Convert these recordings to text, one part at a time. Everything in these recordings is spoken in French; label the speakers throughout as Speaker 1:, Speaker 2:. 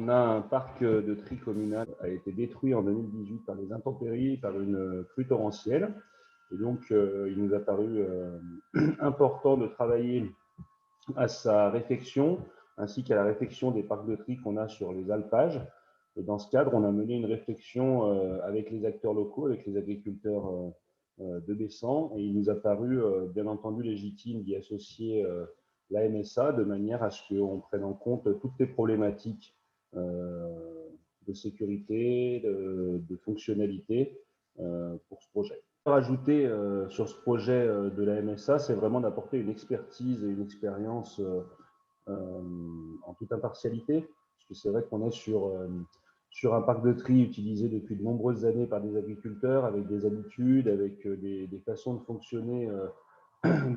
Speaker 1: On a un parc de tri communal qui a été détruit en 2018 par les intempéries, par une crue torrentielle. Et donc, il nous a paru important de travailler à sa réfection, ainsi qu'à la réfection des parcs de tri qu'on a sur les alpages. Et dans ce cadre, on a mené une réflexion avec les acteurs locaux, avec les agriculteurs de Bessan, et il nous a paru bien entendu légitime d'y associer la MSA de manière à ce qu'on prenne en compte toutes les problématiques de sécurité, de fonctionnalité pour ce projet. Rajouter sur ce projet de la MSA, c'est vraiment d'apporter une expertise et une expérience en toute impartialité, parce que c'est vrai qu'on est sur un parc de tri utilisé depuis de nombreuses années par des agriculteurs, avec des habitudes, avec des façons de fonctionner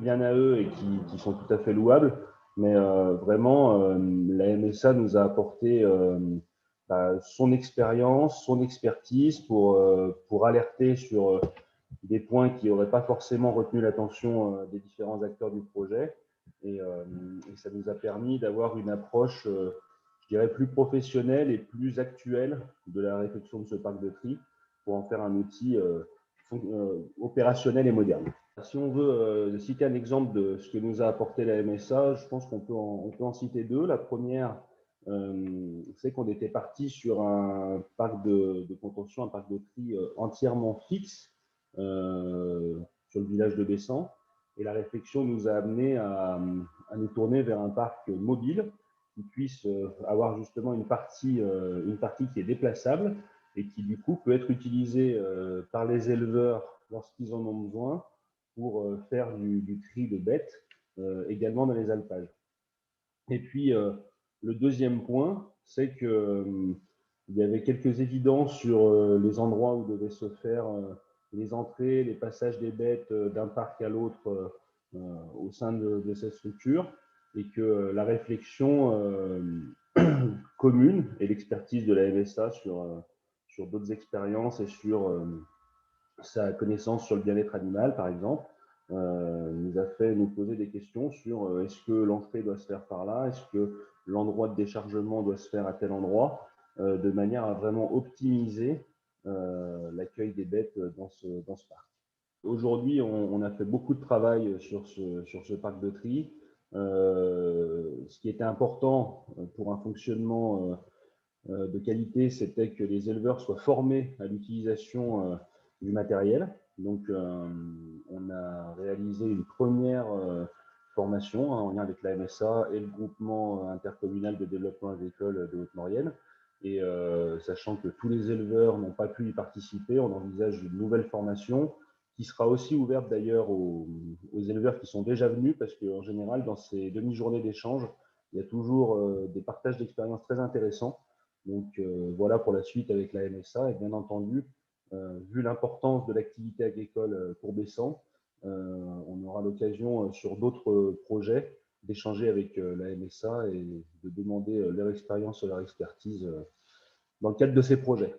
Speaker 1: bien à eux et qui sont tout à fait louables. Mais vraiment, la MSA nous a apporté son expérience, son expertise pour alerter sur des points qui n'auraient pas forcément retenu l'attention des différents acteurs du projet. Et ça nous a permis d'avoir une approche, je dirais, plus professionnelle et plus actuelle de la réflexion de ce parc de tri pour en faire un outil opérationnel et moderne. Si on veut citer un exemple de ce que nous a apporté la MSA, je pense qu'on peut en citer deux. La première, c'est qu'on était parti sur un parc de contention, un parc de tri entièrement fixe sur le village de Bessan. Et la réflexion nous a amené à nous tourner vers un parc mobile qui puisse avoir justement une partie qui est déplaçable et qui du coup peut être utilisée par les éleveurs lorsqu'ils en ont besoin pour faire du tri de bêtes également dans les alpages. Et puis le deuxième point, c'est qu'il y avait quelques évidences sur les endroits où devaient se faire les entrées, les passages des bêtes d'un parc à l'autre au sein de cette structure, et que la réflexion commune et l'expertise de la MSA sur d'autres expériences et sur sa connaissance sur le bien-être animal, par exemple, nous a fait nous poser des questions sur est-ce que l'entrée doit se faire par là, est-ce que l'endroit de déchargement doit se faire à tel endroit, de manière à vraiment optimiser l'accueil des bêtes dans ce parc. Aujourd'hui, on a fait beaucoup de travail sur ce parc de tri. Ce qui était important pour un fonctionnement de qualité, c'était que les éleveurs soient formés à l'utilisation du matériel. Donc, on a réalisé une première formation en lien avec la MSA et le groupement intercommunal de développement agricole de Haute-Maurienne. Et sachant que tous les éleveurs n'ont pas pu y participer, on envisage une nouvelle formation qui sera aussi ouverte d'ailleurs aux éleveurs qui sont déjà venus, parce qu'en général, dans ces demi-journées d'échange, il y a toujours des partages d'expériences très intéressants. Donc voilà pour la suite avec la MSA. Et bien entendu, vu l'importance de l'activité agricole pour Bessan, on aura l'occasion sur d'autres projets d'échanger avec la MSA et de demander leur expérience et leur expertise dans le cadre de ces projets.